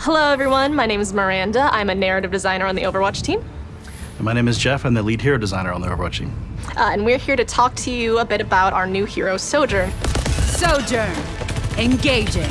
Hello everyone, my name is Miranda. I'm a narrative designer on the Overwatch team. And my name is Geoff. I'm the lead hero designer on the Overwatch team. And we're here to talk to you a bit about our new hero, Sojourn. Sojourn, engaging.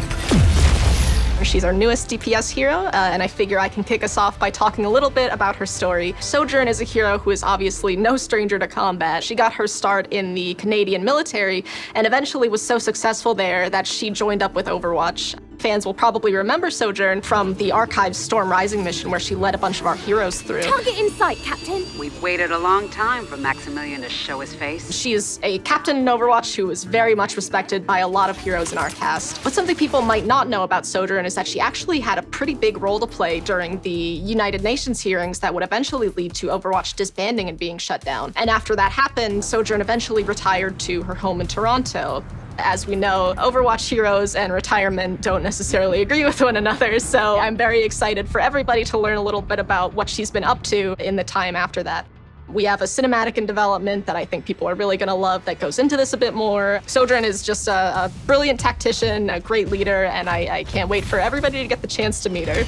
She's our newest DPS hero, and I figure I can kick us off by talking a little bit about her story. Sojourn is a hero who is obviously no stranger to combat. She got her start in the Canadian military and eventually was so successful there that she joined up with Overwatch. Fans will probably remember Sojourn from the Archives Storm Rising mission where she led a bunch of our heroes through. Target in sight, Captain. We've waited a long time for Maximilian to show his face. She is a captain in Overwatch who is very much respected by a lot of heroes in our cast. But something people might not know about Sojourn is that she actually had a pretty big role to play during the United Nations hearings that would eventually lead to Overwatch disbanding and being shut down. And after that happened, Sojourn eventually retired to her home in Toronto. As we know, Overwatch heroes and retirement don't necessarily agree with one another, so I'm very excited for everybody to learn a little bit about what she's been up to in the time after that. We have a cinematic in development that I think people are really gonna love that goes into this a bit more. Sojourn is just a brilliant tactician, a great leader, and I can't wait for everybody to get the chance to meet her.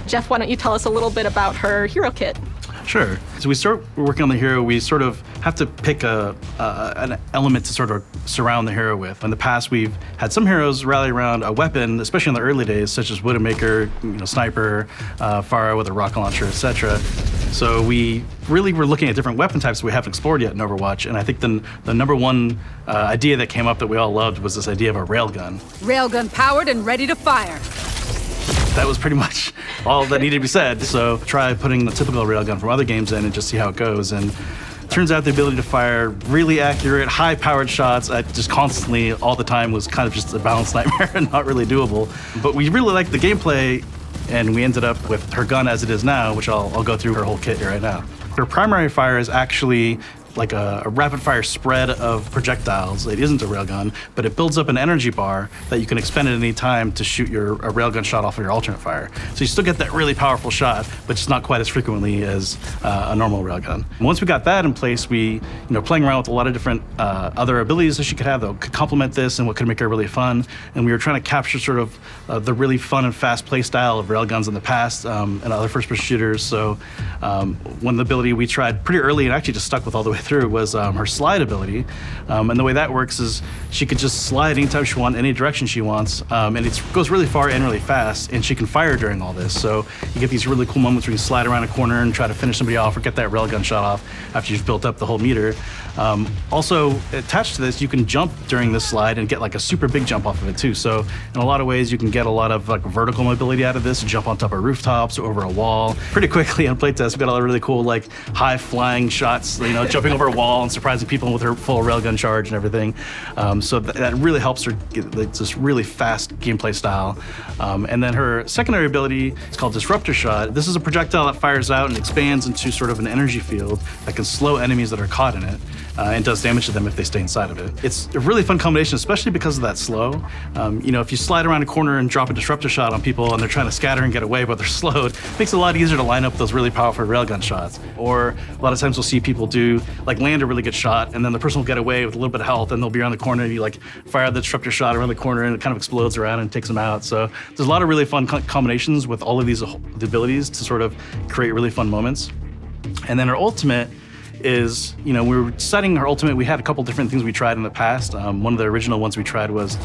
Geoff, why don't you tell us a little bit about her hero kit? Sure. So we start working on the hero, we sort of have to pick an element to sort of surround the hero with. In the past, we've had some heroes rally around a weapon, especially in the early days, such as Widowmaker, sniper, Pharah with a rocket launcher, etc. So we really were looking at different weapon types that we haven't explored yet in Overwatch, and I think the number one idea that came up that we all loved was this idea of a railgun. Railgun powered and ready to fire. That was pretty much all that needed to be said. So try putting the typical railgun from other games in and just see how it goes. And turns out the ability to fire really accurate, high-powered shots just constantly, all the time, was kind of just a balanced nightmare and not really doable. But we really liked the gameplay, and we ended up with her gun as it is now, which I'll go through her whole kit here right now. Her primary fire is actually like a rapid-fire spread of projectiles. It isn't a railgun, but it builds up an energy bar that you can expend at any time to shoot a railgun shot off of your alternate fire. So you still get that really powerful shot, but just not quite as frequently as a normal railgun. And once we got that in place, we, playing around with a lot of different other abilities that she could have that could complement this and what could make her really fun. And we were trying to capture sort of the really fun and fast play style of railguns in the past and other first-person shooters. So one ability we tried pretty early and actually just stuck with all the way through was her slide ability. And the way that works is she could just slide anytime she wants, any direction she wants, and it goes really far and really fast, and she can fire during all this. So you get these really cool moments where you slide around a corner and try to finish somebody off or get that railgun shot off after you've built up the whole meter. Also, attached to this, you can jump during this slide and get like a super big jump off of it too. So in a lot of ways, you can get a lot of like vertical mobility out of this, jump on top of rooftops, over a wall. Pretty quickly on playtest, we got a lot of really cool like high flying shots, jumping over a wall and surprising people with her full railgun charge and everything. So that really helps her get this really fast gameplay style. And then her secondary ability is called Disruptor Shot. This is a projectile that fires out and expands into sort of an energy field that can slow enemies that are caught in it. And does damage to them if they stay inside of it. It's a really fun combination, especially because of that slow. If you slide around a corner and drop a disruptor shot on people and they're trying to scatter and get away, but they're slowed, it makes it a lot easier to line up those really powerful railgun shots. Or a lot of times we'll see people land a really good shot, and then the person will get away with a little bit of health, and they'll be around the corner, and you fire the disruptor shot around the corner, and it kind of explodes around and takes them out. So there's a lot of really fun combinations with all of these the abilities to sort of create really fun moments. And then her ultimate is, we were setting her ultimate, we had a couple different things we tried in the past. One of the original ones we tried was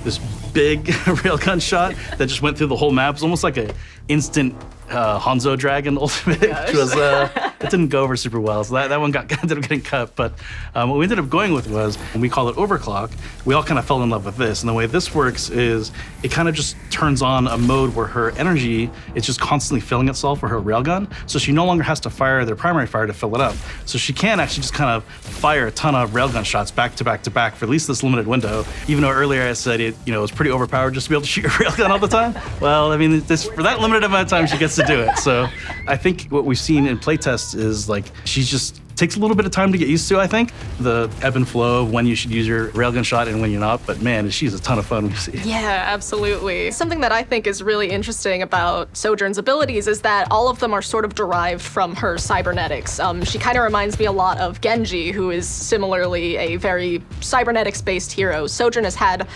this big railgun shot that just went through the whole map. It was almost like an instant Hanzo Dragon ultimate, which was, it didn't go over super well, so that one ended up getting cut. But what we ended up going with was, and we call it Overclock, we all kind of fell in love with this. And the way this works is it kind of just turns on a mode where her energy is just constantly filling itself for her railgun, so she no longer has to fire their primary fire to fill it up. So she can actually just kind of fire a ton of railgun shots back to back to back for at least this limited window, even though earlier I said it was pretty overpowered just to be able to shoot a railgun all the time. Well, I mean, for that limited amount of time, she gets to do it. So I think what we've seen in playtests is she just takes a little bit of time to get used to, I think, the ebb and flow of when you should use your railgun shot and when you're not. But man, she's a ton of fun when you see it. Yeah, absolutely. Something that I think is really interesting about Sojourn's abilities is that all of them are sort of derived from her cybernetics. She kind of reminds me a lot of Genji, who is similarly a very cybernetics-based hero. Sojourn has had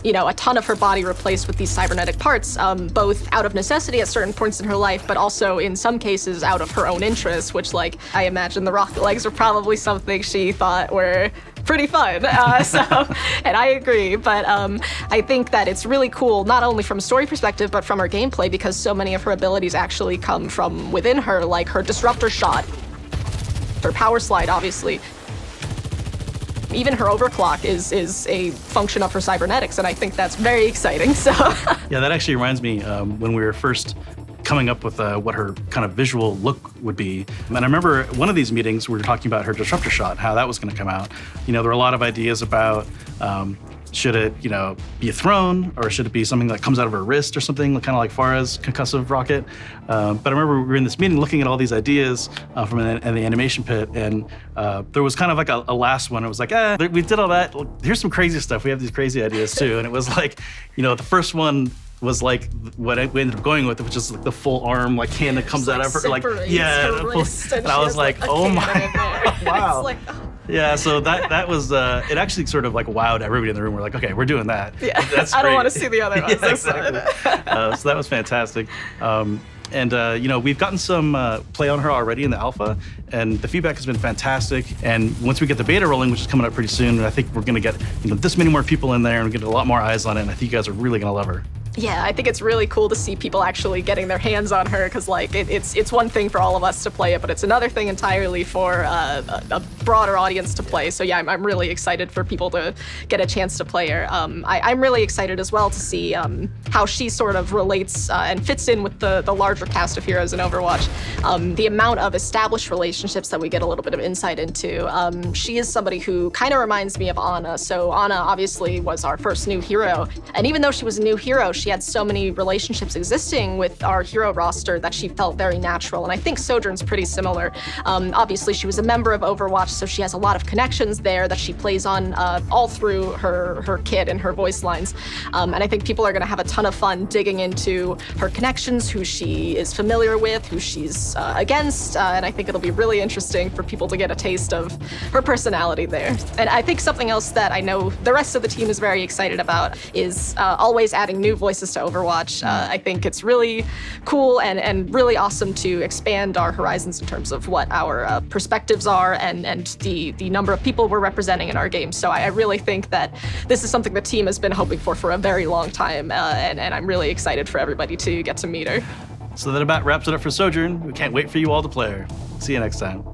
you know, a ton of her body replaced with these cybernetic parts, both out of necessity at certain points in her life, but also in some cases out of her own interest, which, like, I imagine the rocket legs were probably something she thought were pretty fun. And I agree, but I think that it's really cool, not only from a story perspective, but from her gameplay, because so many of her abilities actually come from within her, like her disruptor shot, her power slide, obviously. Even her overclock is a function of her cybernetics, and I think that's very exciting. So yeah, that actually reminds me when we were first coming up with what her kind of visual look would be. And I remember one of these meetings we were talking about her disruptor shot, how that was going to come out. You know, there were a lot of ideas about should it, you know, be a throne, or should it be something that comes out of her wrist or something, kind of like Farah's concussive rocket. But I remember we were in this meeting looking at all these ideas from the animation pit, and there was kind of like a last one. It was like, we did all that. Here's some crazy stuff. We have these crazy ideas too. And it was like, you know, the first one was like what we ended up going with, which is like the full arm, like hand that comes out of her, like, yeah. And I was like, oh my, wow. Like, oh. Yeah, so that was, it actually sort of like wowed everybody in the room. We're like, okay, we're doing that. Yeah, that's I don't want to see the other ones. Yeah, exactly. So that was fantastic. And you know, we've gotten some play on her already in the alpha, and the feedback has been fantastic. And once we get the beta rolling, which is coming up pretty soon, I think we're gonna get, you know, this many more people in there, and get a lot more eyes on it, and I think you guys are really gonna love her. Yeah, I think it's really cool to see people actually getting their hands on her, because like it's one thing for all of us to play it, but it's another thing entirely for a broader audience to play. So yeah, I'm really excited for people to get a chance to play her. I'm really excited as well to see how she sort of relates and fits in with the larger cast of heroes in Overwatch. The amount of established relationships that we get a little bit of insight into. She is somebody who kind of reminds me of Ana. So Ana obviously was our first new hero, and even though she was a new hero, she had so many relationships existing with our hero roster that she felt very natural, and I think Sojourn's pretty similar. Obviously, she was a member of Overwatch, so she has a lot of connections there that she plays on all through her kit and her voice lines. And I think people are gonna have a ton of fun digging into her connections, who she is familiar with, who she's against, and I think it'll be really interesting for people to get a taste of her personality there. And I think something else that I know the rest of the team is very excited about is always adding new voices to Overwatch. I think it's really cool and really awesome to expand our horizons in terms of what our perspectives are and the number of people we're representing in our games. So I really think that this is something the team has been hoping for a very long time, and I'm really excited for everybody to get to meet her. So that about wraps it up for Sojourn. We can't wait for you all to play her. See you next time.